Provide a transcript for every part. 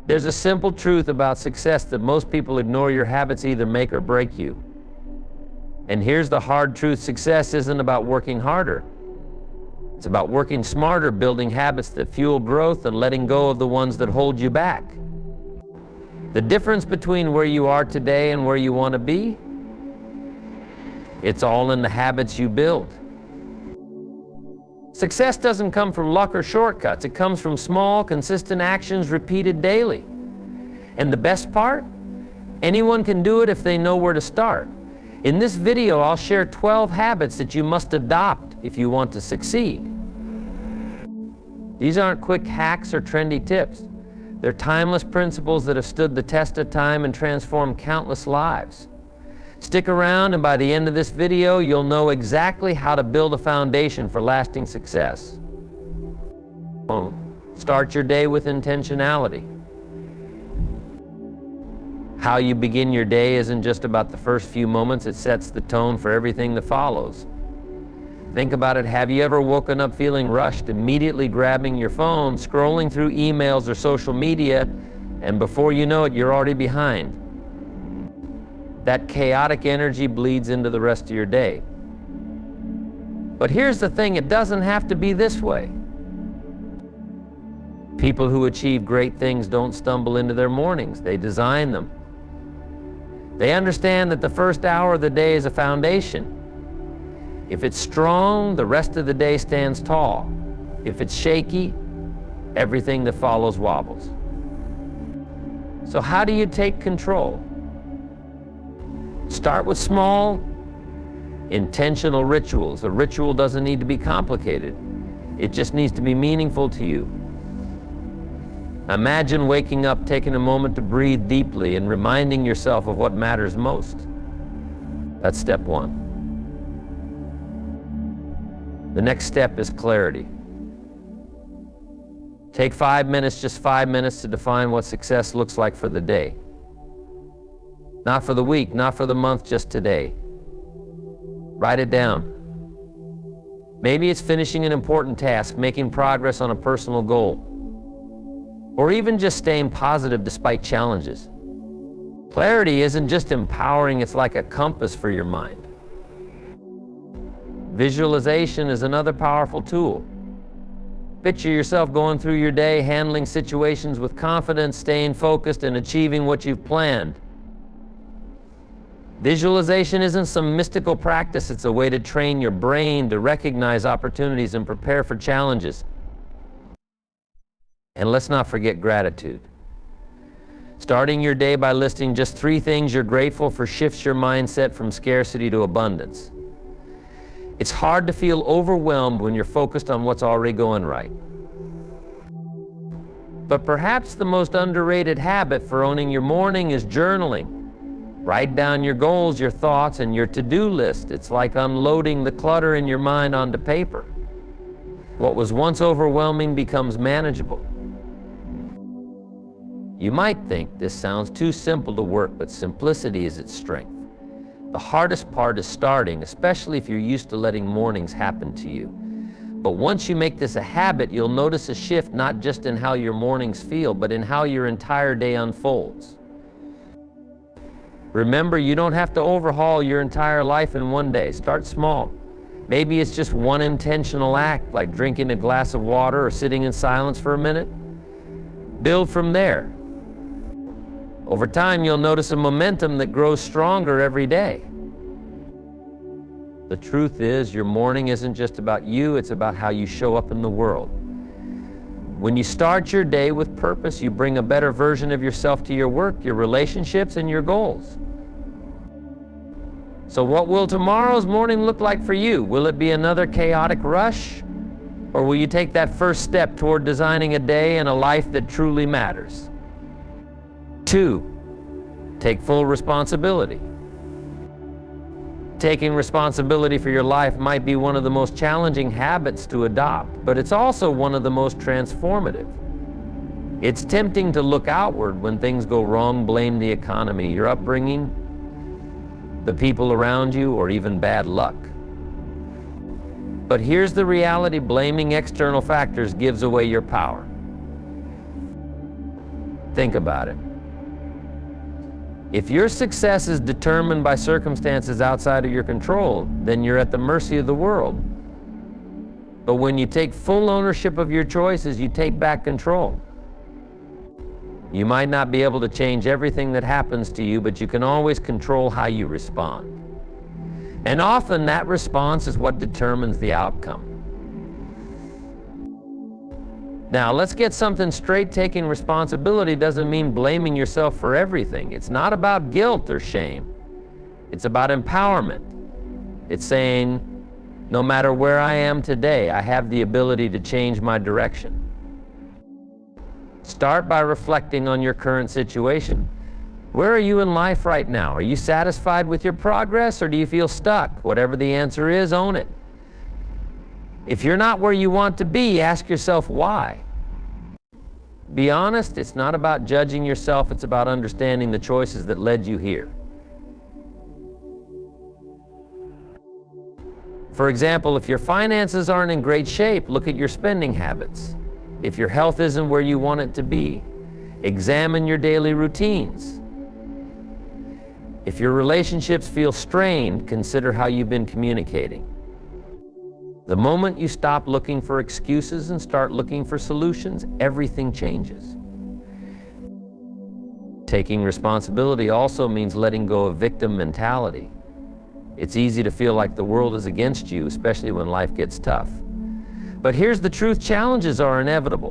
There's a simple truth about success that most people ignore: your habits either make or break you. And here's the hard truth: success isn't about working harder. It's about working smarter, building habits that fuel growth and letting go of the ones that hold you back. The difference between where you are today and where you want to be, it's all in the habits you build. Success doesn't come from luck or shortcuts. It comes from small, consistent actions repeated daily. And the best part? Anyone can do it if they know where to start. In this video, I'll share 12 habits that you must adopt if you want to succeed. These aren't quick hacks or trendy tips. They're timeless principles that have stood the test of time and transformed countless lives. Stick around, and by the end of this video, you'll know exactly how to build a foundation for lasting success. Start your day with intentionality. How you begin your day isn't just about the first few moments, it sets the tone for everything that follows. Think about it. Have you ever woken up feeling rushed, immediately grabbing your phone, scrolling through emails or social media, and before you know it, you're already behind? That chaotic energy bleeds into the rest of your day. But here's the thing, it doesn't have to be this way. People who achieve great things don't stumble into their mornings, they design them. They understand that the first hour of the day is a foundation. If it's strong, the rest of the day stands tall. If it's shaky, everything that follows wobbles. So how do you take control? Start with small, intentional rituals. A ritual doesn't need to be complicated. It just needs to be meaningful to you. Imagine waking up, taking a moment to breathe deeply, and reminding yourself of what matters most. That's step one. The next step is clarity. Take 5 minutes, just 5 minutes, to define what success looks like for the day. Not for the week, not for the month, just today. Write it down. Maybe it's finishing an important task, making progress on a personal goal, or even just staying positive despite challenges. Clarity isn't just empowering, it's like a compass for your mind. Visualization is another powerful tool. Picture yourself going through your day, handling situations with confidence, staying focused, and achieving what you've planned. Visualization isn't some mystical practice, it's a way to train your brain to recognize opportunities and prepare for challenges. And let's not forget gratitude. Starting your day by listing just 3 things you're grateful for shifts your mindset from scarcity to abundance. It's hard to feel overwhelmed when you're focused on what's already going right. But perhaps the most underrated habit for owning your morning is journaling. Write down your goals, your thoughts, and your to-do list. It's like unloading the clutter in your mind onto paper. What was once overwhelming becomes manageable. You might think this sounds too simple to work, but simplicity is its strength. The hardest part is starting, especially if you're used to letting mornings happen to you. But once you make this a habit, you'll notice a shift not just in how your mornings feel, but in how your entire day unfolds. Remember, you don't have to overhaul your entire life in one day. Start small. Maybe it's just one intentional act, like drinking a glass of water or sitting in silence for a minute. Build from there. Over time, you'll notice a momentum that grows stronger every day. The truth is, your morning isn't just about you, it's about how you show up in the world. When you start your day with purpose, you bring a better version of yourself to your work, your relationships, and your goals. So what will tomorrow's morning look like for you? Will it be another chaotic rush? Or will you take that first step toward designing a day and a life that truly matters? 2, take full responsibility. Taking responsibility for your life might be one of the most challenging habits to adopt, but it's also one of the most transformative. It's tempting to look outward when things go wrong, blame the economy, your upbringing, the people around you, or even bad luck. But here's the reality: blaming external factors gives away your power. Think about it. If your success is determined by circumstances outside of your control, then you're at the mercy of the world. But when you take full ownership of your choices, you take back control. You might not be able to change everything that happens to you, but you can always control how you respond. And often that response is what determines the outcome. Now, let's get something straight. Taking responsibility doesn't mean blaming yourself for everything. It's not about guilt or shame. It's about empowerment. It's saying, no matter where I am today, I have the ability to change my direction. Start by reflecting on your current situation. Where are you in life right now? Are you satisfied with your progress, or do you feel stuck? Whatever the answer is, own it. If you're not where you want to be, ask yourself why. Be honest, it's not about judging yourself, it's about understanding the choices that led you here. For example, if your finances aren't in great shape, look at your spending habits. If your health isn't where you want it to be, examine your daily routines. If your relationships feel strained, consider how you've been communicating. The moment you stop looking for excuses and start looking for solutions, everything changes. Taking responsibility also means letting go of victim mentality. It's easy to feel like the world is against you, especially when life gets tough. But here's the truth: challenges are inevitable.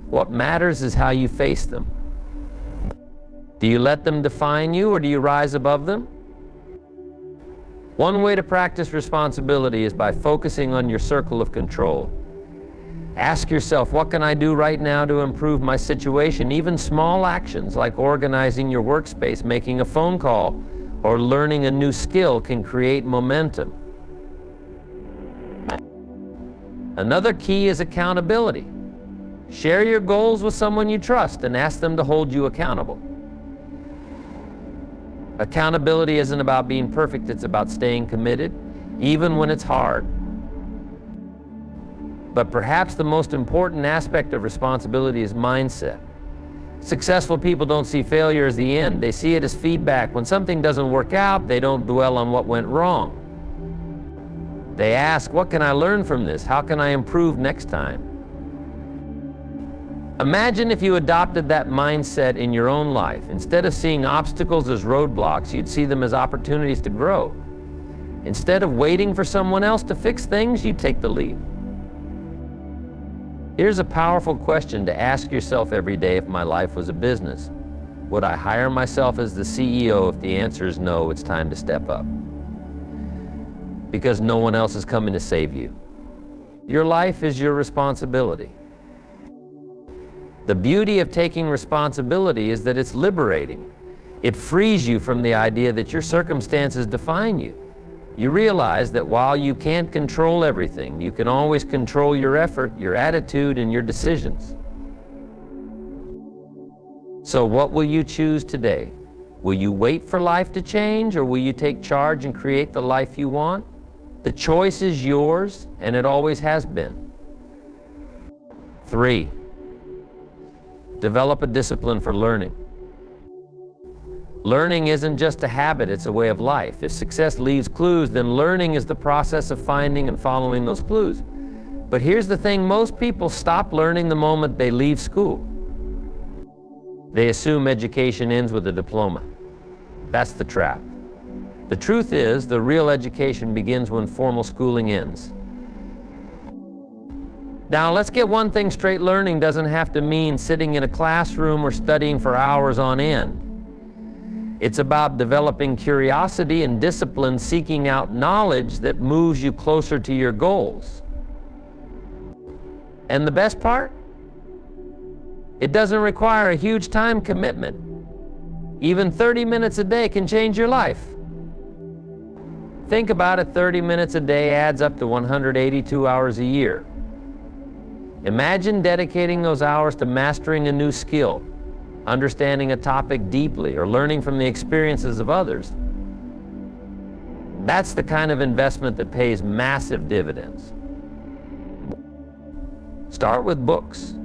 What matters is how you face them. Do you let them define you, or do you rise above them? One way to practice responsibility is by focusing on your circle of control. Ask yourself, what can I do right now to improve my situation? Even small actions like organizing your workspace, making a phone call, or learning a new skill can create momentum. Another key is accountability. Share your goals with someone you trust and ask them to hold you accountable. Accountability isn't about being perfect, it's about staying committed, even when it's hard. But perhaps the most important aspect of responsibility is mindset. Successful people don't see failure as the end, they see it as feedback. When something doesn't work out, they don't dwell on what went wrong. They ask, what can I learn from this? How can I improve next time? Imagine if you adopted that mindset in your own life. Instead of seeing obstacles as roadblocks, you'd see them as opportunities to grow. Instead of waiting for someone else to fix things, you take the lead. Here's a powerful question to ask yourself every day. If my life was a business, would I hire myself as the CEO? If the answer is no, it's time to step up. Because no one else is coming to save you. Your life is your responsibility. The beauty of taking responsibility is that it's liberating. It frees you from the idea that your circumstances define you. You realize that while you can't control everything, you can always control your effort, your attitude, and your decisions. So what will you choose today? Will you wait for life to change, or will you take charge and create the life you want? The choice is yours, and it always has been. 3. Develop a discipline for learning. Learning isn't just a habit, it's a way of life. If success leaves clues, then learning is the process of finding and following those clues. But here's the thing, most people stop learning the moment they leave school. They assume education ends with a diploma. That's the trap. The truth is, the real education begins when formal schooling ends. Now, let's get one thing straight. Learning doesn't have to mean sitting in a classroom or studying for hours on end. It's about developing curiosity and discipline, seeking out knowledge that moves you closer to your goals. And the best part? It doesn't require a huge time commitment. Even 30 minutes a day can change your life. Think about it, 30 minutes a day adds up to 182 hours a year. Imagine dedicating those hours to mastering a new skill, understanding a topic deeply, or learning from the experiences of others. That's the kind of investment that pays massive dividends. Start with books.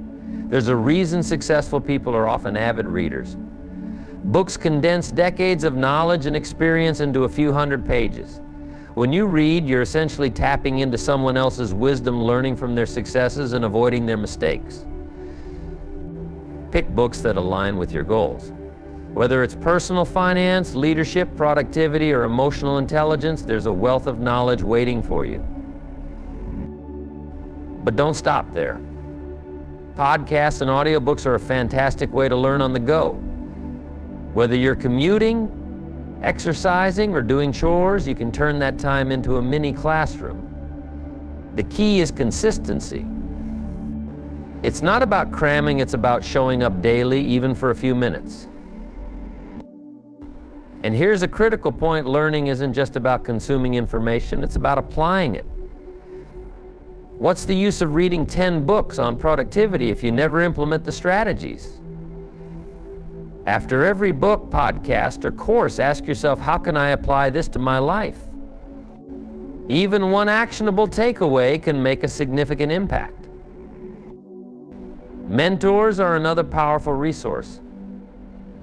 There's a reason successful people are often avid readers. Books condense decades of knowledge and experience into a few hundred pages. When you read, you're essentially tapping into someone else's wisdom, learning from their successes and avoiding their mistakes. Pick books that align with your goals. Whether it's personal finance, leadership, productivity, or emotional intelligence, there's a wealth of knowledge waiting for you. But don't stop there. Podcasts and audiobooks are a fantastic way to learn on the go. Whether you're commuting, exercising, or doing chores, you can turn that time into a mini classroom. The key is consistency. It's not about cramming, it's about showing up daily, even for a few minutes. And here's a critical point: learning isn't just about consuming information, it's about applying it. What's the use of reading 10 books on productivity if you never implement the strategies? After every book, podcast, or course, ask yourself, how can I apply this to my life? Even one actionable takeaway can make a significant impact. Mentors are another powerful resource.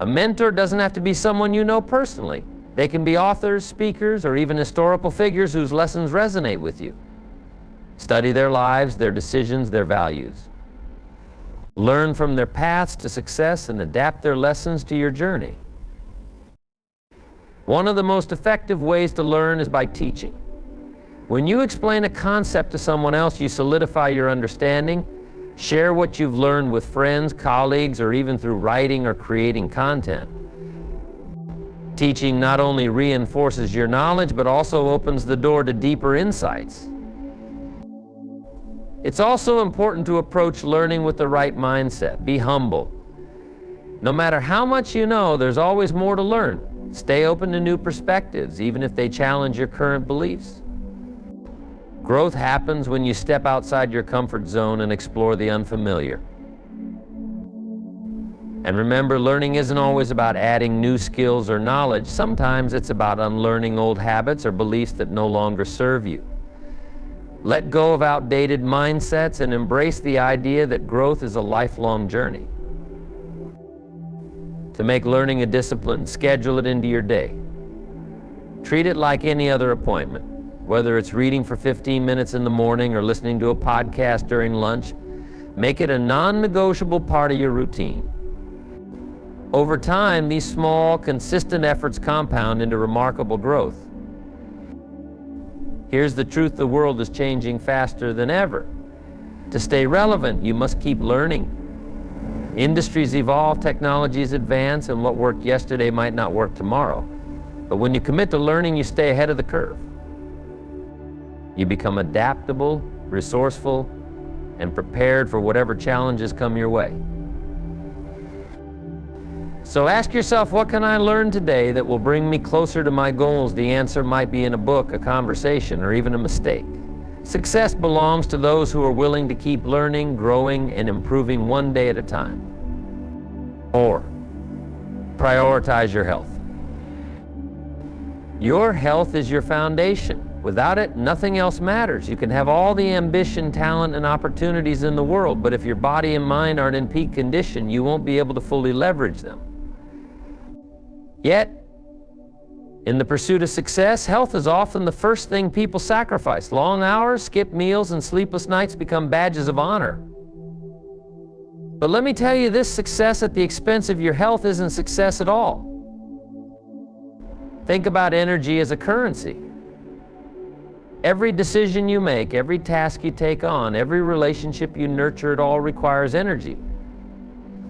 A mentor doesn't have to be someone you know personally. They can be authors, speakers, or even historical figures whose lessons resonate with you. Study their lives, their decisions, their values. Learn from their paths to success and adapt their lessons to your journey. One of the most effective ways to learn is by teaching. When you explain a concept to someone else, you solidify your understanding. Share what you've learned with friends, colleagues, or even through writing or creating content. Teaching not only reinforces your knowledge, but also opens the door to deeper insights. It's also important to approach learning with the right mindset. Be humble. No matter how much you know, there's always more to learn. Stay open to new perspectives, even if they challenge your current beliefs. Growth happens when you step outside your comfort zone and explore the unfamiliar. And remember, learning isn't always about adding new skills or knowledge. Sometimes it's about unlearning old habits or beliefs that no longer serve you. Let go of outdated mindsets and embrace the idea that growth is a lifelong journey. To make learning a discipline, schedule it into your day. Treat it like any other appointment. Whether it's reading for 15 minutes in the morning or listening to a podcast during lunch, make it a non-negotiable part of your routine. Over time, these small, consistent efforts compound into remarkable growth. Here's the truth: the world is changing faster than ever. To stay relevant, you must keep learning. Industries evolve, technologies advance, and what worked yesterday might not work tomorrow. But when you commit to learning, you stay ahead of the curve. You become adaptable, resourceful, and prepared for whatever challenges come your way. So ask yourself, what can I learn today that will bring me closer to my goals? The answer might be in a book, a conversation, or even a mistake. Success belongs to those who are willing to keep learning, growing, and improving one day at a time. Or, prioritize your health. Your health is your foundation. Without it, nothing else matters. You can have all the ambition, talent, and opportunities in the world, but if your body and mind aren't in peak condition, you won't be able to fully leverage them. Yet, in the pursuit of success, health is often the first thing people sacrifice. Long hours, skipped meals, and sleepless nights become badges of honor. But let me tell you, this success at the expense of your health isn't success at all. Think about energy as a currency. Every decision you make, every task you take on, every relationship you nurture, it all requires energy.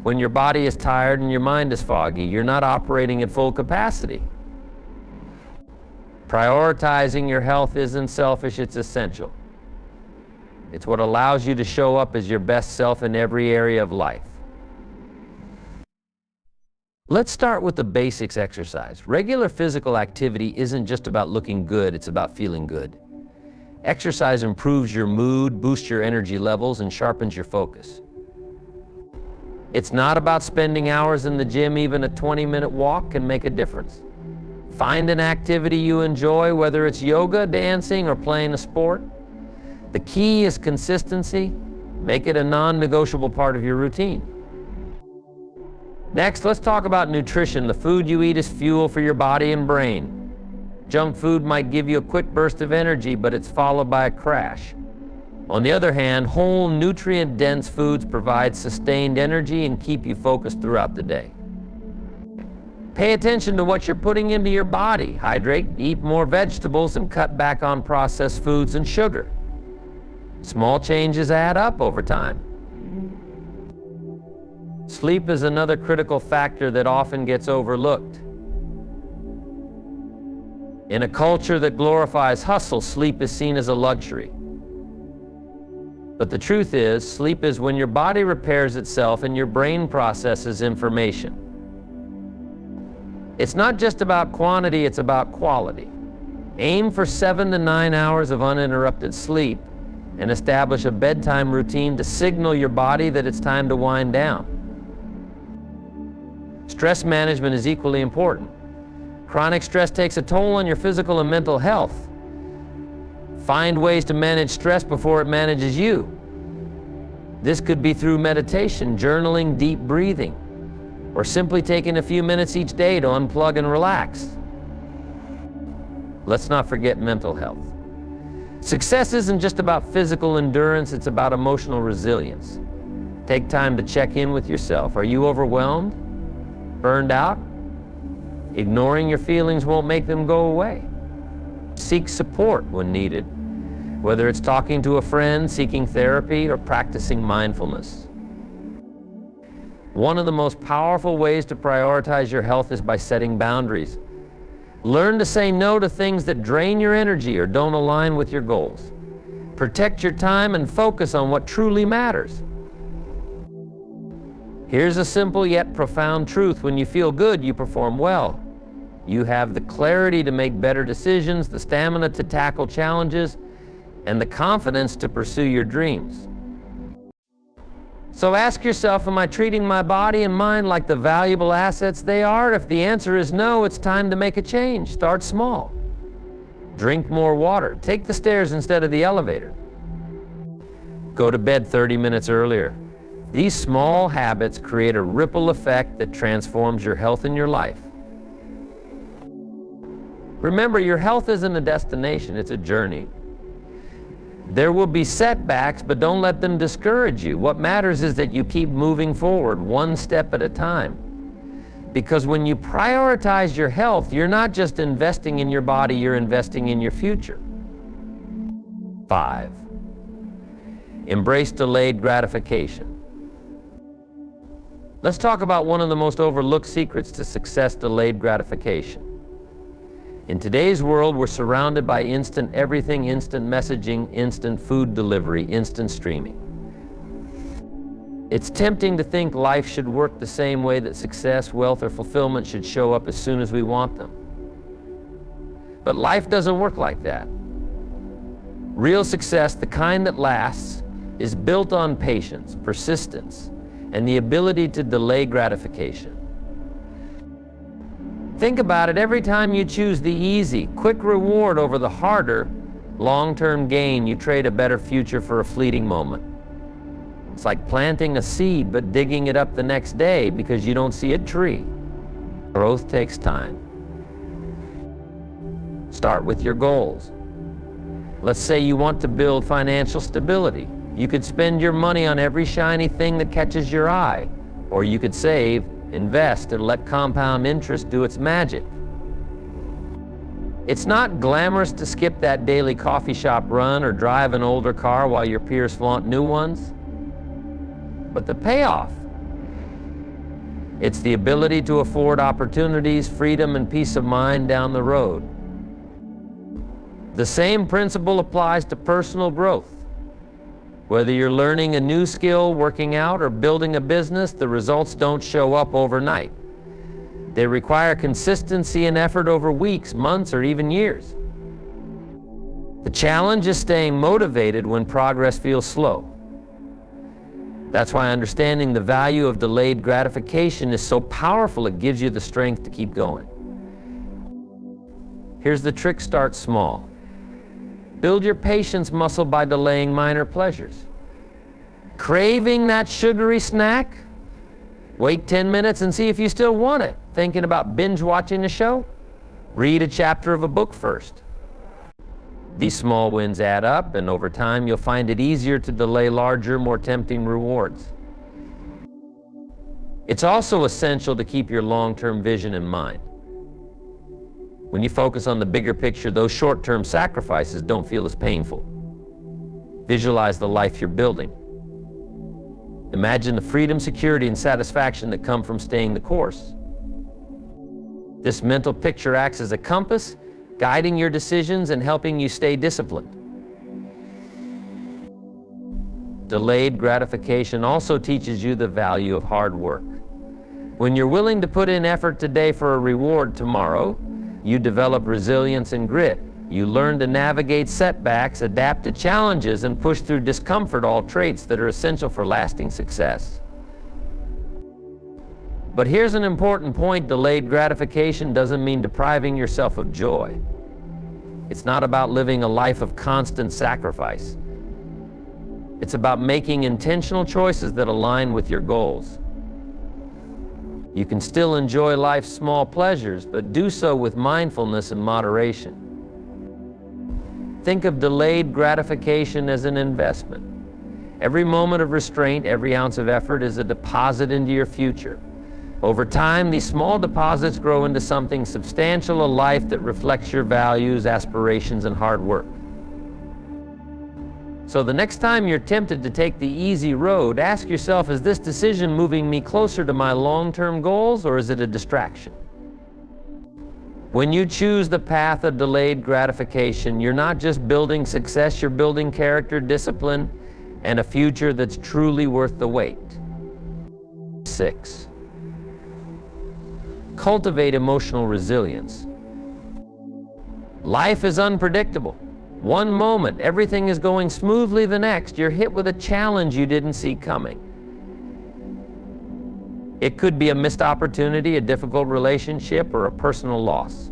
When your body is tired and your mind is foggy, you're not operating at full capacity. Prioritizing your health isn't selfish, it's essential. It's what allows you to show up as your best self in every area of life. Let's start with the basics exercise. Regular physical activity isn't just about looking good, it's about feeling good. Exercise improves your mood, boosts your energy levels, and sharpens your focus. It's not about spending hours in the gym. Even a 20-minute walk can make a difference. Find an activity you enjoy, whether it's yoga, dancing, or playing a sport. The key is consistency. Make it a non-negotiable part of your routine. Next, let's talk about nutrition. The food you eat is fuel for your body and brain. Junk food might give you a quick burst of energy, but it's followed by a crash. On the other hand, whole, nutrient-dense foods provide sustained energy and keep you focused throughout the day. Pay attention to what you're putting into your body. Hydrate, eat more vegetables, and cut back on processed foods and sugar. Small changes add up over time. Sleep is another critical factor that often gets overlooked. In a culture that glorifies hustle, sleep is seen as a luxury. But the truth is, sleep is when your body repairs itself and your brain processes information. It's not just about quantity, it's about quality. Aim for 7 to 9 hours of uninterrupted sleep and establish a bedtime routine to signal your body that it's time to wind down. Stress management is equally important. Chronic stress takes a toll on your physical and mental health. Find ways to manage stress before it manages you. This could be through meditation, journaling, deep breathing, or simply taking a few minutes each day to unplug and relax. Let's not forget mental health. Success isn't just about physical endurance, it's about emotional resilience. Take time to check in with yourself. Are you overwhelmed? Burned out? Ignoring your feelings won't make them go away. Seek support when needed, whether it's talking to a friend, seeking therapy, or practicing mindfulness. One of the most powerful ways to prioritize your health is by setting boundaries. Learn to say no to things that drain your energy or don't align with your goals. Protect your time and focus on what truly matters. Here's a simple yet profound truth. When you feel good, you perform well. You have the clarity to make better decisions, the stamina to tackle challenges, and the confidence to pursue your dreams. So ask yourself, am I treating my body and mind like the valuable assets they are? If the answer is no, it's time to make a change. Start small. Drink more water. Take the stairs instead of the elevator. Go to bed 30 minutes earlier. These small habits create a ripple effect that transforms your health and your life. Remember, your health isn't a destination, it's a journey. There will be setbacks, but don't let them discourage you. What matters is that you keep moving forward, one step at a time. Because when you prioritize your health, you're not just investing in your body, you're investing in your future. 5. Embrace delayed gratification. Let's talk about one of the most overlooked secrets to success: delayed gratification. In today's world, we're surrounded by instant everything, instant messaging, instant food delivery, instant streaming. It's tempting to think life should work the same way, that success, wealth, or fulfillment should show up as soon as we want them. But life doesn't work like that. Real success, the kind that lasts, is built on patience, persistence, and the ability to delay gratification. Think about it. Every time you choose the easy, quick reward over the harder, long-term gain, you trade a better future for a fleeting moment. It's like planting a seed but digging it up the next day because you don't see a tree. Growth takes time. Start with your goals. Let's say you want to build financial stability. You could spend your money on every shiny thing that catches your eye, or you could save, invest, and let compound interest do its magic. It's not glamorous to skip that daily coffee shop run or drive an older car while your peers flaunt new ones. But the payoff, it's the ability to afford opportunities, freedom, and peace of mind down the road. The same principle applies to personal growth. Whether you're learning a new skill, working out, or building a business, the results don't show up overnight. They require consistency and effort over weeks, months, or even years. The challenge is staying motivated when progress feels slow. That's why understanding the value of delayed gratification is so powerful. It gives you the strength to keep going. Here's the trick: start small. Build your patience muscle by delaying minor pleasures. Craving that sugary snack? Wait 10 minutes and see if you still want it. Thinking about binge watching a show? Read a chapter of a book first. These small wins add up, and over time you'll find it easier to delay larger, more tempting rewards. It's also essential to keep your long-term vision in mind. When you focus on the bigger picture, those short-term sacrifices don't feel as painful. Visualize the life you're building. Imagine the freedom, security, and satisfaction that come from staying the course. This mental picture acts as a compass, guiding your decisions and helping you stay disciplined. Delayed gratification also teaches you the value of hard work. When you're willing to put in effort today for a reward tomorrow, you develop resilience and grit. You learn to navigate setbacks, adapt to challenges, and push through discomfort, all traits that are essential for lasting success. But here's an important point: delayed gratification doesn't mean depriving yourself of joy. It's not about living a life of constant sacrifice. It's about making intentional choices that align with your goals. You can still enjoy life's small pleasures, but do so with mindfulness and moderation. Think of delayed gratification as an investment. Every moment of restraint, every ounce of effort is a deposit into your future. Over time, these small deposits grow into something substantial, a life that reflects your values, aspirations, and hard work. So the next time you're tempted to take the easy road, ask yourself, is this decision moving me closer to my long-term goals, or is it a distraction? When you choose the path of delayed gratification, you're not just building success, you're building character, discipline, and a future that's truly worth the wait. 6. Cultivate emotional resilience. Life is unpredictable. One moment, everything is going smoothly, the next, you're hit with a challenge you didn't see coming. It could be a missed opportunity, a difficult relationship, or a personal loss.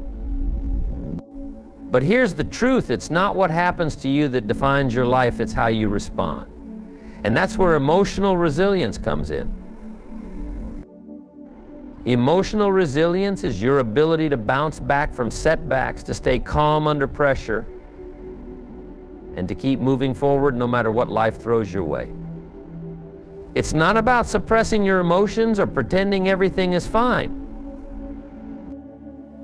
But here's the truth: it's not what happens to you that defines your life, it's how you respond. And that's where emotional resilience comes in. Emotional resilience is your ability to bounce back from setbacks, to stay calm under pressure, and to keep moving forward no matter what life throws your way. It's not about suppressing your emotions or pretending everything is fine.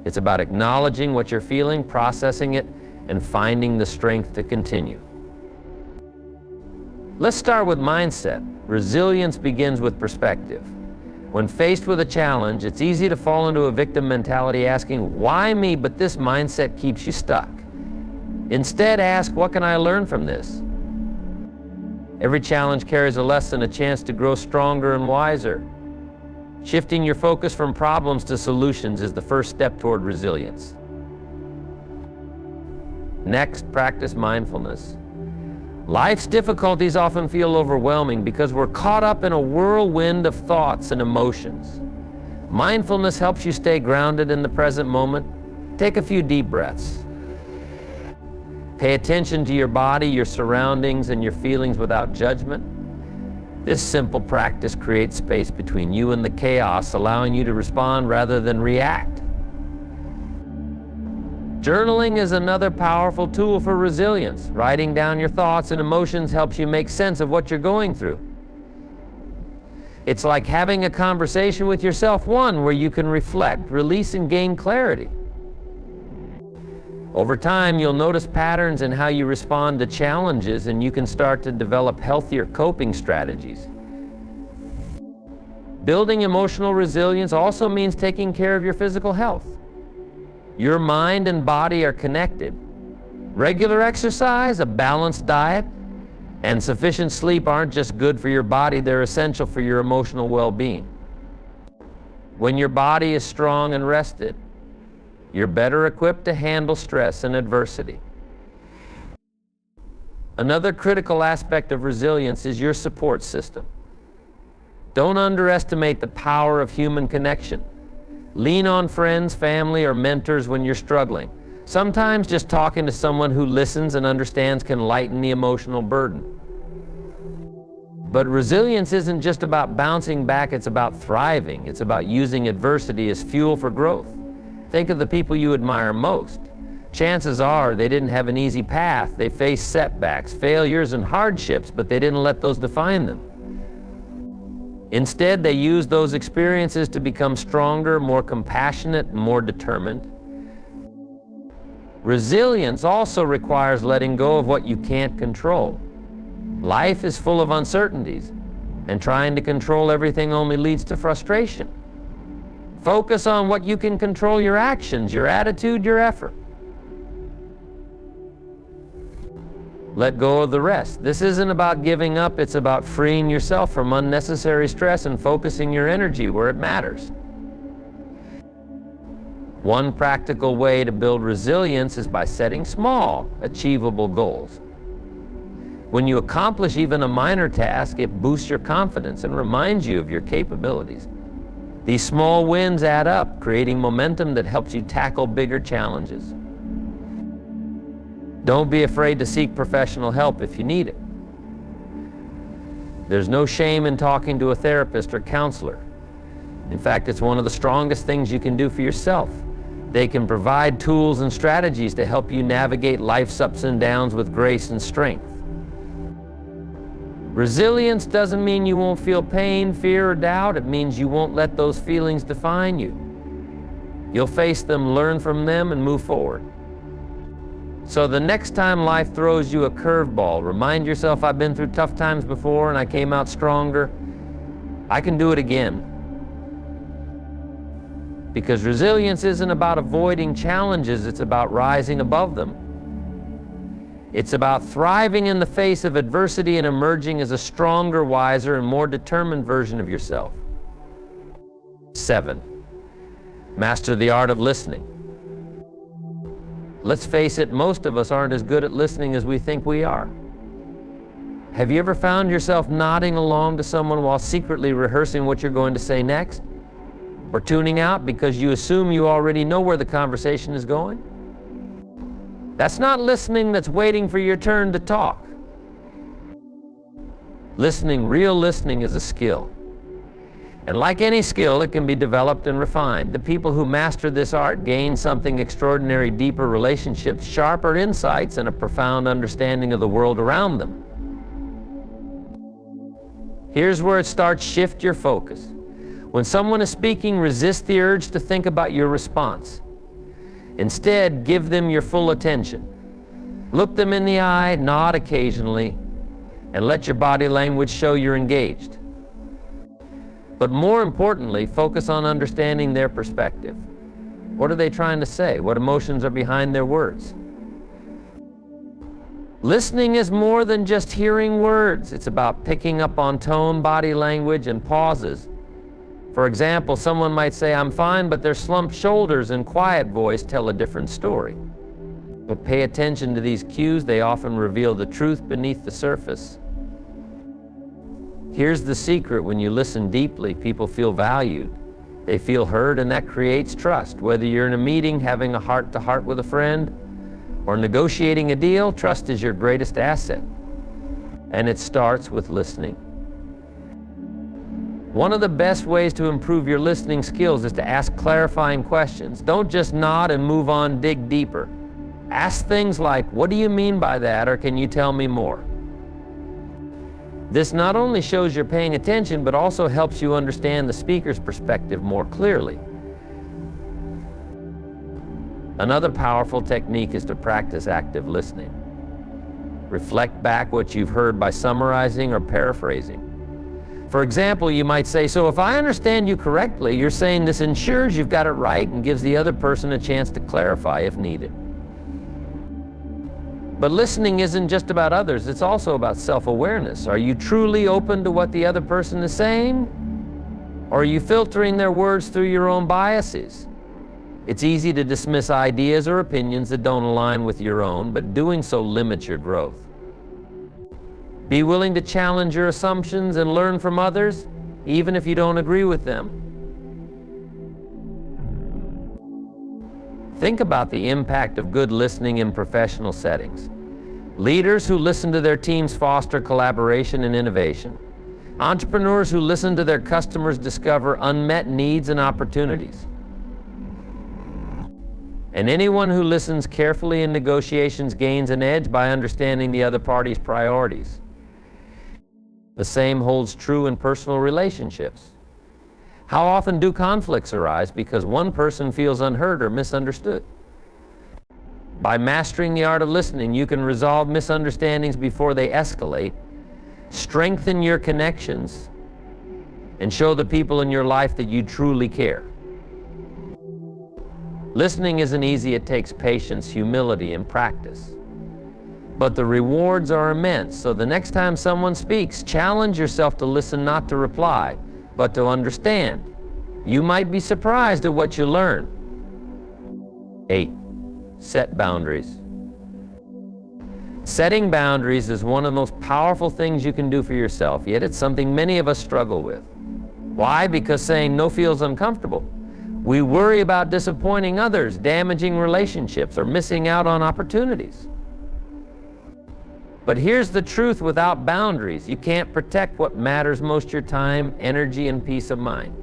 It's about acknowledging what you're feeling, processing it, and finding the strength to continue. Let's start with mindset. Resilience begins with perspective. When faced with a challenge, it's easy to fall into a victim mentality, asking, "Why me?" But this mindset keeps you stuck. Instead, ask, "What can I learn from this?" Every challenge carries a lesson, a chance to grow stronger and wiser. Shifting your focus from problems to solutions is the first step toward resilience. Next, practice mindfulness. Life's difficulties often feel overwhelming because we're caught up in a whirlwind of thoughts and emotions. Mindfulness helps you stay grounded in the present moment. Take a few deep breaths. Pay attention to your body, your surroundings, and your feelings without judgment. This simple practice creates space between you and the chaos, allowing you to respond rather than react. Journaling is another powerful tool for resilience. Writing down your thoughts and emotions helps you make sense of what you're going through. It's like having a conversation with yourself, one where you can reflect, release, and gain clarity. Over time, you'll notice patterns in how you respond to challenges, and you can start to develop healthier coping strategies. Building emotional resilience also means taking care of your physical health. Your mind and body are connected. Regular exercise, a balanced diet, and sufficient sleep aren't just good for your body, they're essential for your emotional well-being. When your body is strong and rested, you're better equipped to handle stress and adversity. Another critical aspect of resilience is your support system. Don't underestimate the power of human connection. Lean on friends, family, or mentors when you're struggling. Sometimes just talking to someone who listens and understands can lighten the emotional burden. But resilience isn't just about bouncing back, it's about thriving. It's about using adversity as fuel for growth. Think of the people you admire most. Chances are they didn't have an easy path. They faced setbacks, failures, and hardships, but they didn't let those define them. Instead, they used those experiences to become stronger, more compassionate, and more determined. Resilience also requires letting go of what you can't control. Life is full of uncertainties, and trying to control everything only leads to frustration. Focus on what you can control: your actions, your attitude, your effort. Let go of the rest. This isn't about giving up, it's about freeing yourself from unnecessary stress and focusing your energy where it matters. One practical way to build resilience is by setting small, achievable goals. When you accomplish even a minor task, it boosts your confidence and reminds you of your capabilities. These small wins add up, creating momentum that helps you tackle bigger challenges. Don't be afraid to seek professional help if you need it. There's no shame in talking to a therapist or counselor. In fact, it's one of the strongest things you can do for yourself. They can provide tools and strategies to help you navigate life's ups and downs with grace and strength. Resilience doesn't mean you won't feel pain, fear, or doubt. It means you won't let those feelings define you. You'll face them, learn from them, and move forward. So the next time life throws you a curveball, remind yourself, I've been through tough times before and I came out stronger. I can do it again. Because resilience isn't about avoiding challenges, it's about rising above them. It's about thriving in the face of adversity and emerging as a stronger, wiser, and more determined version of yourself. 7. Master the art of listening. Let's face it, most of us aren't as good at listening as we think we are. Have you ever found yourself nodding along to someone while secretly rehearsing what you're going to say next? Or tuning out because you assume you already know where the conversation is going? That's not listening, that's waiting for your turn to talk. Listening, real listening, is a skill. And like any skill, it can be developed and refined. The people who master this art gain something extraordinary: deeper relationships, sharper insights, and a profound understanding of the world around them. Here's where it starts: shift your focus. When someone is speaking, resist the urge to think about your response. Instead, give them your full attention. Look them in the eye, nod occasionally, and let your body language show you're engaged. But more importantly, focus on understanding their perspective. What are they trying to say? What emotions are behind their words? Listening is more than just hearing words. It's about picking up on tone, body language, and pauses. For example, someone might say, "I'm fine," but their slumped shoulders and quiet voice tell a different story. But pay attention to these cues. They often reveal the truth beneath the surface. Here's the secret: when you listen deeply, people feel valued. They feel heard, and that creates trust. Whether you're in a meeting, having a heart-to-heart with a friend, or negotiating a deal, trust is your greatest asset. And it starts with listening. One of the best ways to improve your listening skills is to ask clarifying questions. Don't just nod and move on, dig deeper. Ask things like, "What do you mean by that?" or "Can you tell me more?" This not only shows you're paying attention, but also helps you understand the speaker's perspective more clearly. Another powerful technique is to practice active listening. Reflect back what you've heard by summarizing or paraphrasing. For example, you might say, "So if I understand you correctly, you're saying this ensures you've got it right and gives the other person a chance to clarify if needed." But listening isn't just about others, it's also about self-awareness. Are you truly open to what the other person is saying? Or are you filtering their words through your own biases? It's easy to dismiss ideas or opinions that don't align with your own, but doing so limits your growth. Be willing to challenge your assumptions and learn from others, even if you don't agree with them. Think about the impact of good listening in professional settings. Leaders who listen to their teams foster collaboration and innovation. Entrepreneurs who listen to their customers discover unmet needs and opportunities. And anyone who listens carefully in negotiations gains an edge by understanding the other party's priorities. The same holds true in personal relationships. How often do conflicts arise because one person feels unheard or misunderstood? By mastering the art of listening, you can resolve misunderstandings before they escalate, strengthen your connections, and show the people in your life that you truly care. Listening isn't easy. It takes patience, humility, and practice. But the rewards are immense, so the next time someone speaks, challenge yourself to listen, not to reply, but to understand. You might be surprised at what you learn. 8. Set boundaries. Setting boundaries is one of the most powerful things you can do for yourself, yet it's something many of us struggle with. Why? Because saying no feels uncomfortable. We worry about disappointing others, damaging relationships, or missing out on opportunities. But here's the truth: without boundaries, you can't protect what matters most: your time, energy, and peace of mind.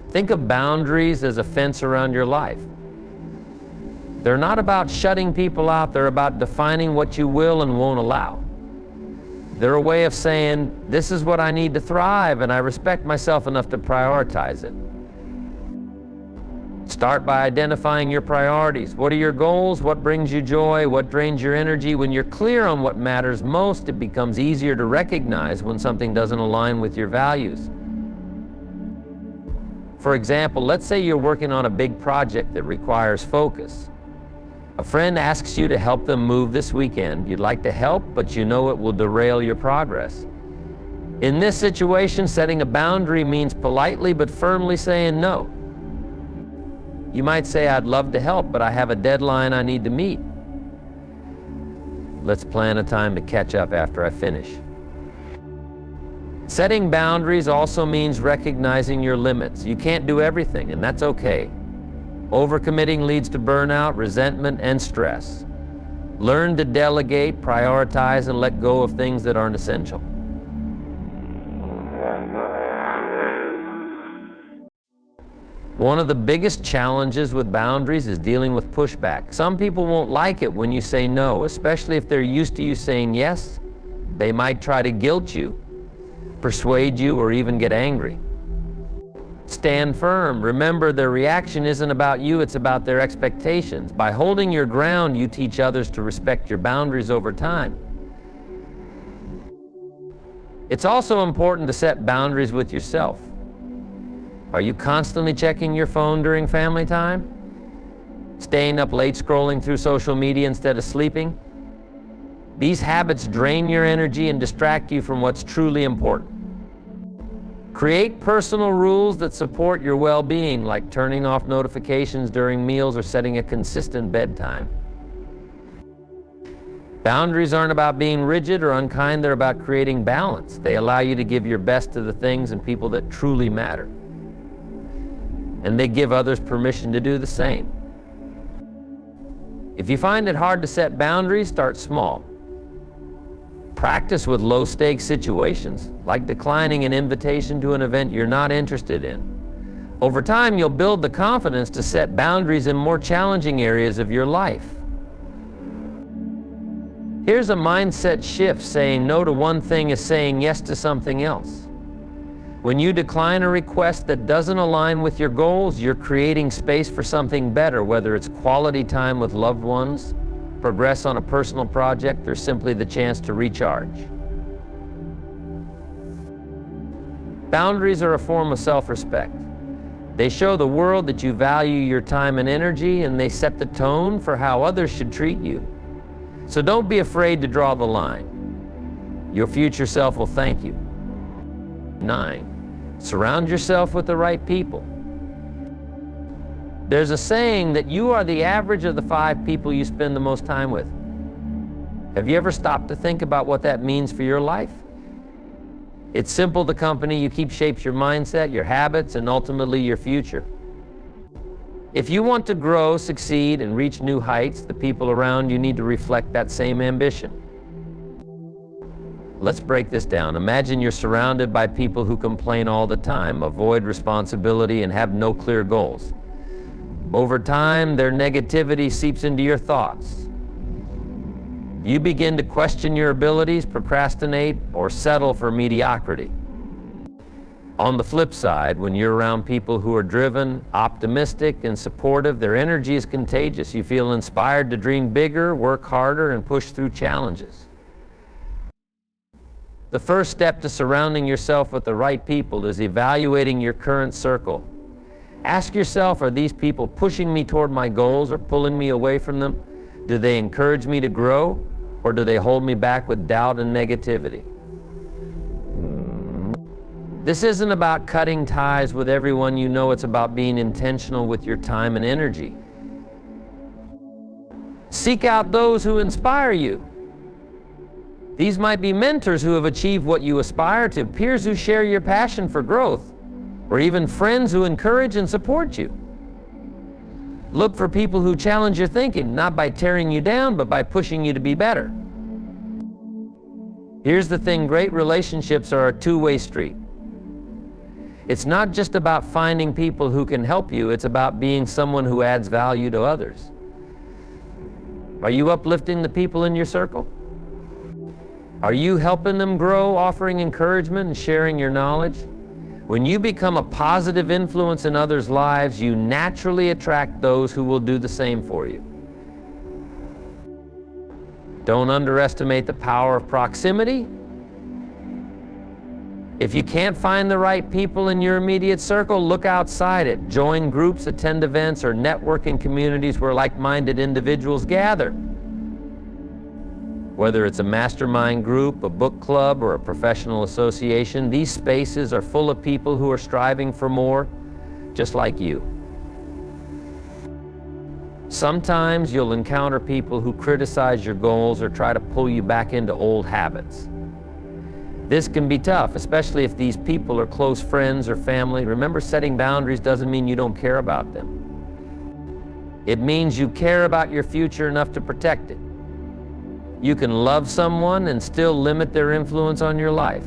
Think of boundaries as a fence around your life. They're not about shutting people out, they're about defining what you will and won't allow. They're a way of saying, this is what I need to thrive, and I respect myself enough to prioritize it. Start by identifying your priorities. What are your goals? What brings you joy? What drains your energy? When you're clear on what matters most, it becomes easier to recognize when something doesn't align with your values. For example, let's say you're working on a big project that requires focus. A friend asks you to help them move this weekend. You'd like to help, but you know it will derail your progress. In this situation, setting a boundary means politely but firmly saying no. You might say, I'd love to help, but I have a deadline I need to meet. Let's plan a time to catch up after I finish. Setting boundaries also means recognizing your limits. You can't do everything, and that's okay. Overcommitting leads to burnout, resentment, and stress. Learn to delegate, prioritize, and let go of things that aren't essential. One of the biggest challenges with boundaries is dealing with pushback. Some people won't like it when you say no, especially if they're used to you saying yes. They might try to guilt you, persuade you, or even get angry. Stand firm. Remember, their reaction isn't about you, it's about their expectations. By holding your ground, you teach others to respect your boundaries over time. It's also important to set boundaries with yourself. Are you constantly checking your phone during family time? Staying up late scrolling through social media instead of sleeping? These habits drain your energy and distract you from what's truly important. Create personal rules that support your well-being, like turning off notifications during meals or setting a consistent bedtime. Boundaries aren't about being rigid or unkind, they're about creating balance. They allow you to give your best to the things and people that truly matter. And they give others permission to do the same. If you find it hard to set boundaries, start small. Practice with low-stakes situations, like declining an invitation to an event you're not interested in. Over time, you'll build the confidence to set boundaries in more challenging areas of your life. Here's a mindset shift: saying no to one thing is saying yes to something else. When you decline a request that doesn't align with your goals, you're creating space for something better, whether it's quality time with loved ones, progress on a personal project, or simply the chance to recharge. Boundaries are a form of self-respect. They show the world that you value your time and energy, and they set the tone for how others should treat you. So don't be afraid to draw the line. Your future self will thank you. 9. Surround yourself with the right people. There's a saying that you are the average of the 5 people you spend the most time with. Have you ever stopped to think about what that means for your life? It's simple: the company you keep shapes your mindset, your habits, and ultimately your future. If you want to grow, succeed, and reach new heights, the people around you need to reflect that same ambition. Let's break this down. Imagine you're surrounded by people who complain all the time, avoid responsibility, and have no clear goals. Over time, their negativity seeps into your thoughts. You begin to question your abilities, procrastinate, or settle for mediocrity. On the flip side, when you're around people who are driven, optimistic, and supportive, their energy is contagious. You feel inspired to dream bigger, work harder, and push through challenges. The first step to surrounding yourself with the right people is evaluating your current circle. Ask yourself, are these people pushing me toward my goals or pulling me away from them? Do they encourage me to grow, or do they hold me back with doubt and negativity? This isn't about cutting ties with everyone you know. It's about being intentional with your time and energy. Seek out those who inspire you. These might be mentors who have achieved what you aspire to, peers who share your passion for growth, or even friends who encourage and support you. Look for people who challenge your thinking, not by tearing you down, but by pushing you to be better. Here's the thing, great relationships are a two-way street. It's not just about finding people who can help you, it's about being someone who adds value to others. Are you uplifting the people in your circle? Are you helping them grow, offering encouragement and sharing your knowledge? When you become a positive influence in others' lives, you naturally attract those who will do the same for you. Don't underestimate the power of proximity. If you can't find the right people in your immediate circle, look outside it. Join groups, attend events, or network in communities where like-minded individuals gather. Whether it's a mastermind group, a book club, or a professional association, these spaces are full of people who are striving for more, just like you. Sometimes you'll encounter people who criticize your goals or try to pull you back into old habits. This can be tough, especially if these people are close friends or family. Remember, setting boundaries doesn't mean you don't care about them. It means you care about your future enough to protect it. You can love someone and still limit their influence on your life.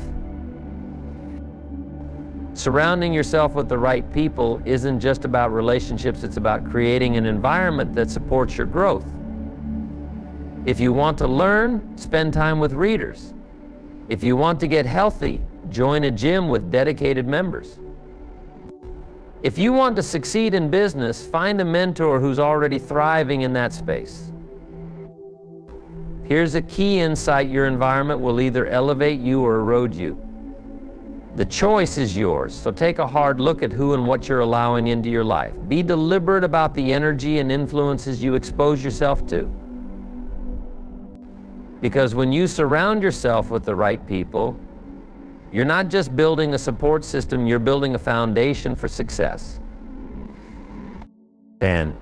Surrounding yourself with the right people isn't just about relationships, it's about creating an environment that supports your growth. If you want to learn, spend time with readers. If you want to get healthy, join a gym with dedicated members. If you want to succeed in business, find a mentor who's already thriving in that space. Here's a key insight: your environment will either elevate you or erode you. The choice is yours, so take a hard look at who and what you're allowing into your life. Be deliberate about the energy and influences you expose yourself to. Because when you surround yourself with the right people, you're not just building a support system, you're building a foundation for success. 10.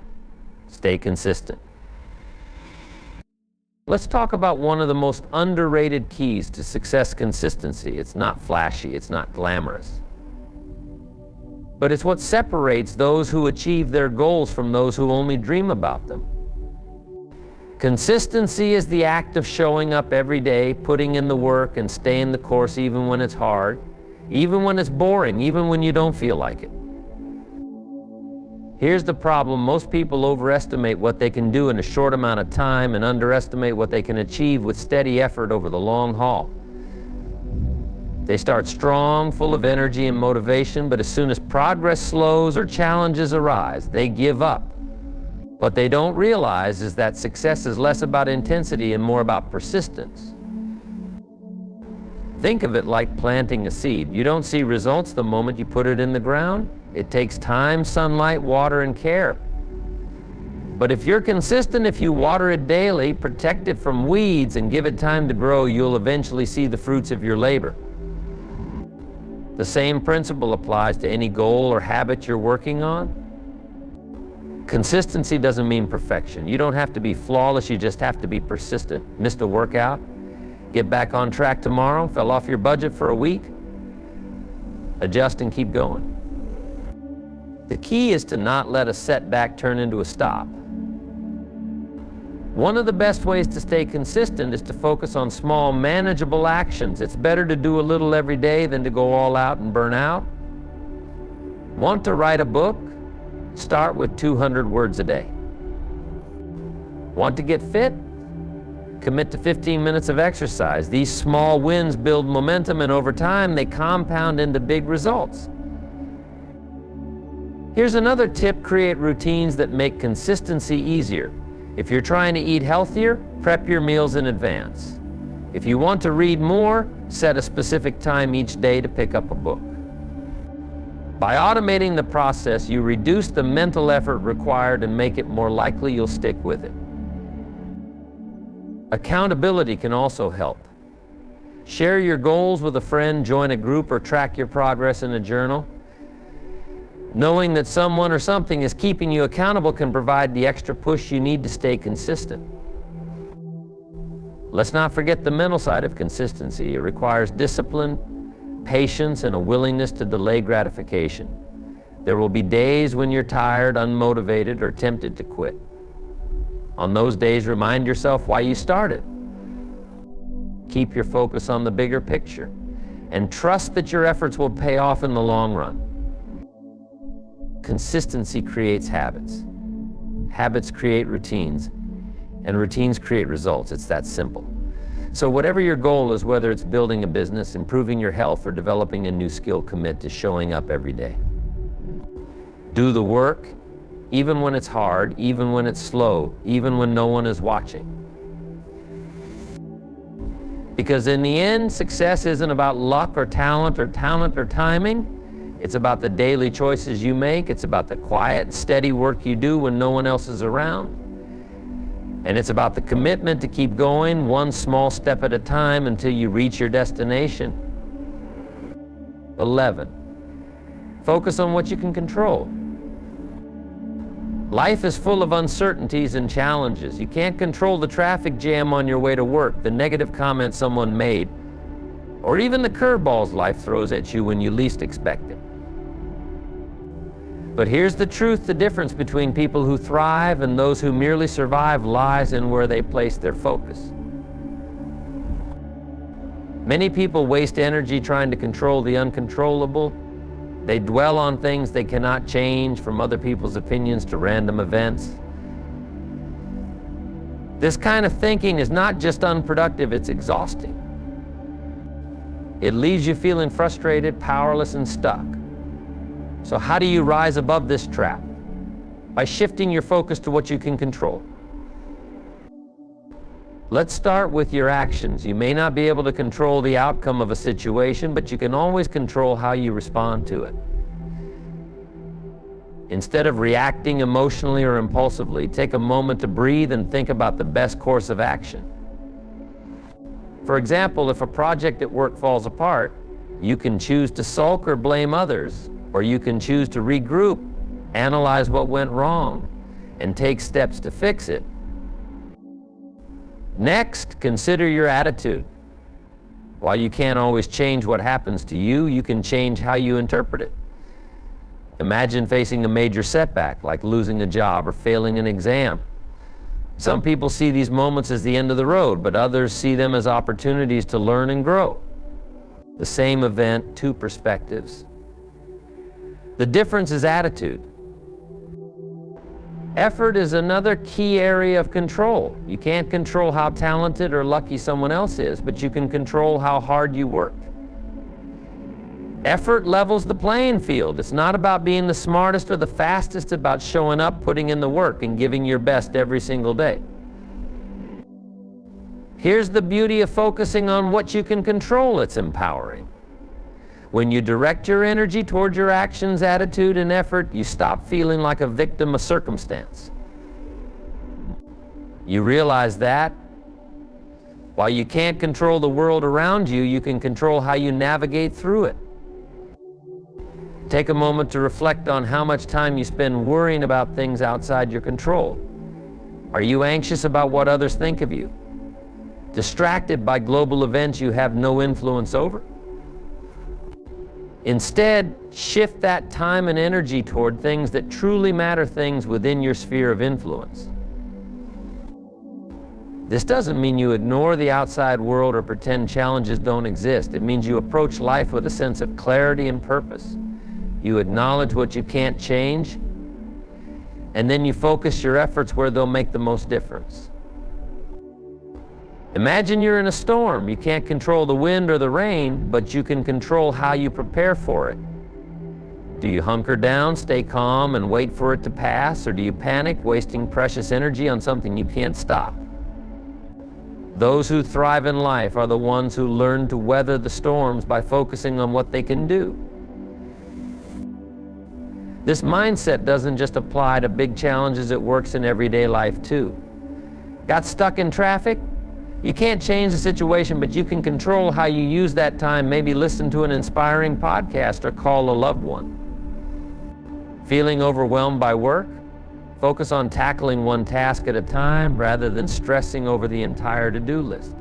Stay consistent. Let's talk about one of the most underrated keys to success: consistency. It's not flashy, it's not glamorous. But it's what separates those who achieve their goals from those who only dream about them. Consistency is the act of showing up every day, putting in the work, and staying the course even when it's hard, even when it's boring, even when you don't feel like it. Here's the problem: most people overestimate what they can do in a short amount of time and underestimate what they can achieve with steady effort over the long haul. They start strong, full of energy and motivation, but as soon as progress slows or challenges arise, they give up. What they don't realize is that success is less about intensity and more about persistence. Think of it like planting a seed. You don't see results the moment you put it in the ground. It takes time, sunlight, water, and care. But if you're consistent, if you water it daily, protect it from weeds, and give it time to grow, you'll eventually see the fruits of your labor. The same principle applies to any goal or habit you're working on. Consistency doesn't mean perfection. You don't have to be flawless, you just have to be persistent. Missed a workout? Get back on track tomorrow. Fell off your budget for a week? Adjust and keep going. The key is to not let a setback turn into a stop. One of the best ways to stay consistent is to focus on small, manageable actions. It's better to do a little every day than to go all out and burn out. Want to write a book? Start with 200 words a day. Want to get fit? Commit to 15 minutes of exercise. These small wins build momentum, and over time they compound into big results. Here's another tip: create routines that make consistency easier. If you're trying to eat healthier, prep your meals in advance. If you want to read more, set a specific time each day to pick up a book. By automating the process, you reduce the mental effort required and make it more likely you'll stick with it. Accountability can also help. Share your goals with a friend, join a group, or track your progress in a journal. Knowing that someone or something is keeping you accountable can provide the extra push you need to stay consistent. Let's not forget the mental side of consistency. It requires discipline, patience, and a willingness to delay gratification. There will be days when you're tired, unmotivated, or tempted to quit. On those days, remind yourself why you started. Keep your focus on the bigger picture, and trust that your efforts will pay off in the long run. Consistency creates habits. Habits create routines, and routines create results. It's that simple. So whatever your goal is, whether it's building a business, improving your health, or developing a new skill, commit to showing up every day. Do the work, even when it's hard, even when it's slow, even when no one is watching. Because in the end, success isn't about luck or talent or timing. It's about the daily choices you make. It's about the quiet, steady work you do when no one else is around. And it's about the commitment to keep going one small step at a time until you reach your destination. 11. Focus on what you can control. Life is full of uncertainties and challenges. You can't control the traffic jam on your way to work, the negative comment someone made, or even the curveballs life throws at you when you least expect it. But here's the truth: the difference between people who thrive and those who merely survive lies in where they place their focus. Many people waste energy trying to control the uncontrollable. They dwell on things they cannot change, from other people's opinions to random events. This kind of thinking is not just unproductive, it's exhausting. It leaves you feeling frustrated, powerless, and stuck. So how do you rise above this trap? By shifting your focus to what you can control. Let's start with your actions. You may not be able to control the outcome of a situation, but you can always control how you respond to it. Instead of reacting emotionally or impulsively, take a moment to breathe and think about the best course of action. For example, if a project at work falls apart, you can choose to sulk or blame others, or you can choose to regroup, analyze what went wrong, and take steps to fix it. Next, consider your attitude. While you can't always change what happens to you, you can change how you interpret it. Imagine facing a major setback, like losing a job or failing an exam. Some people see these moments as the end of the road, but others see them as opportunities to learn and grow. The same event, two perspectives. The difference is attitude. Effort is another key area of control. You can't control how talented or lucky someone else is, but you can control how hard you work. Effort levels the playing field. It's not about being the smartest or the fastest, it's about showing up, putting in the work, and giving your best every single day. Here's the beauty of focusing on what you can control. It's empowering. When you direct your energy toward your actions, attitude, and effort, you stop feeling like a victim of circumstance. You realize that while you can't control the world around you, you can control how you navigate through it. Take a moment to reflect on how much time you spend worrying about things outside your control. Are you anxious about what others think of you? Distracted by global events you have no influence over? Instead, shift that time and energy toward things that truly matter, things within your sphere of influence. This doesn't mean you ignore the outside world or pretend challenges don't exist. It means you approach life with a sense of clarity and purpose. You acknowledge what you can't change, and then you focus your efforts where they'll make the most difference. Imagine you're in a storm. You can't control the wind or the rain, but you can control how you prepare for it. Do you hunker down, stay calm, and wait for it to pass, or do you panic, wasting precious energy on something you can't stop? Those who thrive in life are the ones who learn to weather the storms by focusing on what they can do. This mindset doesn't just apply to big challenges, it works in everyday life too. Got stuck in traffic? You can't change the situation, but you can control how you use that time. Maybe listen to an inspiring podcast or call a loved one. Feeling overwhelmed by work? Focus on tackling one task at a time rather than stressing over the entire to-do list.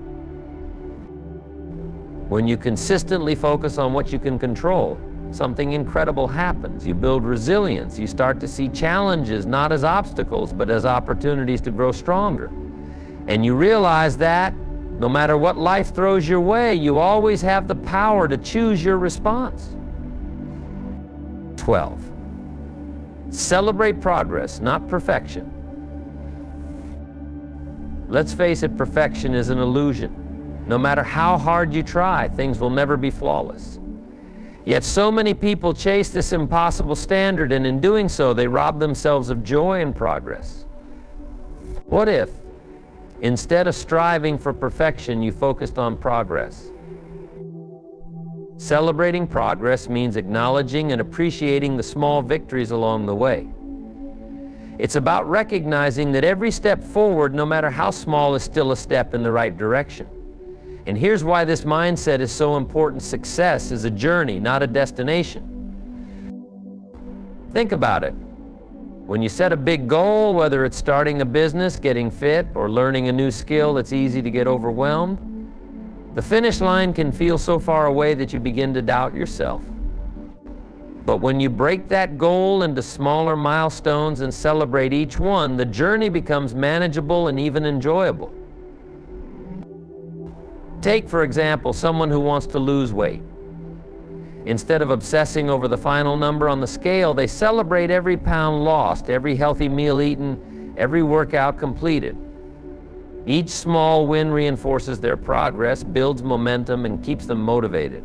When you consistently focus on what you can control, something incredible happens. You build resilience. You start to see challenges not as obstacles, but as opportunities to grow stronger. And you realize that no matter what life throws your way, you always have the power to choose your response. 12. Celebrate progress, not perfection. Let's face it, perfection is an illusion. No matter how hard you try, things will never be flawless. Yet so many people chase this impossible standard, and in doing so, they rob themselves of joy and progress. What if, instead of striving for perfection, you focused on progress? Celebrating progress means acknowledging and appreciating the small victories along the way. It's about recognizing that every step forward, no matter how small, is still a step in the right direction. And here's why this mindset is so important. Success is a journey, not a destination. Think about it. When you set a big goal, whether it's starting a business, getting fit, or learning a new skill, it's easy to get overwhelmed. The finish line can feel so far away that you begin to doubt yourself. But when you break that goal into smaller milestones and celebrate each one, the journey becomes manageable and even enjoyable. Take, for example, someone who wants to lose weight. Instead of obsessing over the final number on the scale, they celebrate every pound lost, every healthy meal eaten, every workout completed. Each small win reinforces their progress, builds momentum, and keeps them motivated.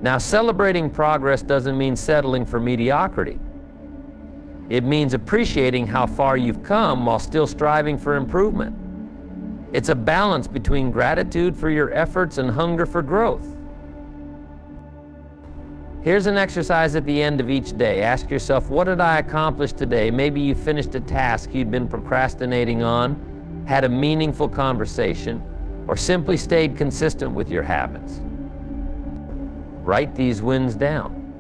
Now, celebrating progress doesn't mean settling for mediocrity. It means appreciating how far you've come while still striving for improvement. It's a balance between gratitude for your efforts and hunger for growth. Here's an exercise at the end of each day. Ask yourself, what did I accomplish today? Maybe you finished a task you'd been procrastinating on, had a meaningful conversation, or simply stayed consistent with your habits. Write these wins down.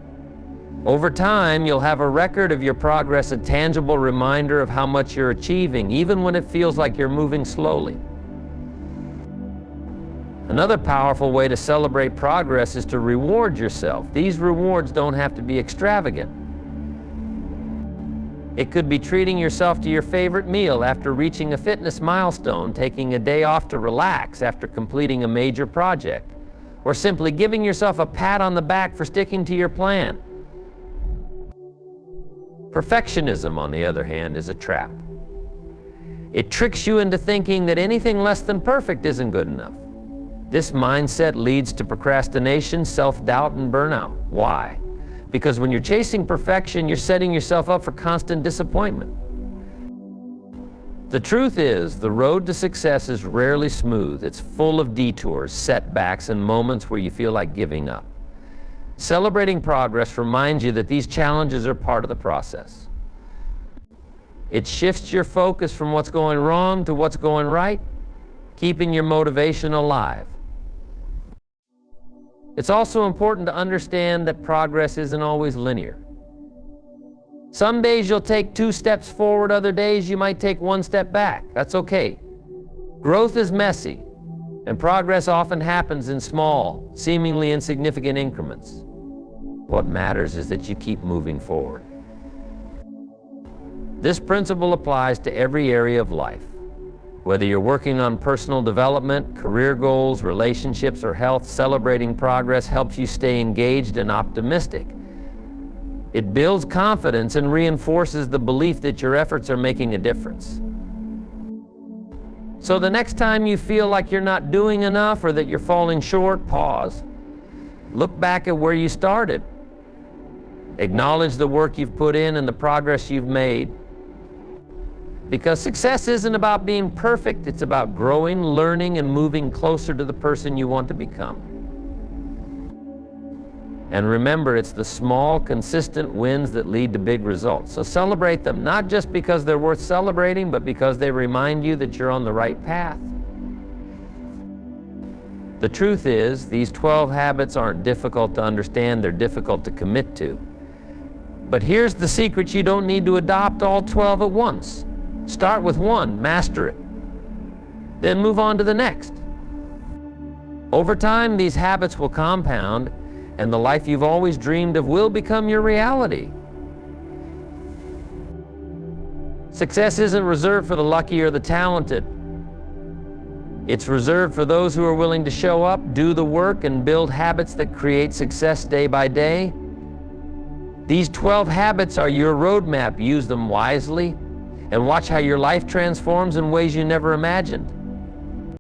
Over time, you'll have a record of your progress, a tangible reminder of how much you're achieving, even when it feels like you're moving slowly. Another powerful way to celebrate progress is to reward yourself. These rewards don't have to be extravagant. It could be treating yourself to your favorite meal after reaching a fitness milestone, taking a day off to relax after completing a major project, or simply giving yourself a pat on the back for sticking to your plan. Perfectionism, on the other hand, is a trap. It tricks you into thinking that anything less than perfect isn't good enough. This mindset leads to procrastination, self-doubt, and burnout. Why? Because when you're chasing perfection, you're setting yourself up for constant disappointment. The truth is, the road to success is rarely smooth. It's full of detours, setbacks, and moments where you feel like giving up. Celebrating progress reminds you that these challenges are part of the process. It shifts your focus from what's going wrong to what's going right, keeping your motivation alive. It's also important to understand that progress isn't always linear. Some days you'll take 2 steps forward, other days you might take 1 step back. That's okay. Growth is messy, and progress often happens in small, seemingly insignificant increments. What matters is that you keep moving forward. This principle applies to every area of life. Whether you're working on personal development, career goals, relationships, or health, celebrating progress helps you stay engaged and optimistic. It builds confidence and reinforces the belief that your efforts are making a difference. So the next time you feel like you're not doing enough or that you're falling short, pause. Look back at where you started. Acknowledge the work you've put in and the progress you've made. Because success isn't about being perfect, it's about growing, learning, and moving closer to the person you want to become. And remember, it's the small, consistent wins that lead to big results. So celebrate them, not just because they're worth celebrating, but because they remind you that you're on the right path. The truth is, these 12 habits aren't difficult to understand, they're difficult to commit to. But here's the secret: you don't need to adopt all 12 at once. Start with one, master it. Then move on to the next. Over time, these habits will compound, and the life you've always dreamed of will become your reality. Success isn't reserved for the lucky or the talented. It's reserved for those who are willing to show up, do the work, and build habits that create success day by day. These 12 habits are your roadmap. Use them wisely, and watch how your life transforms in ways you never imagined.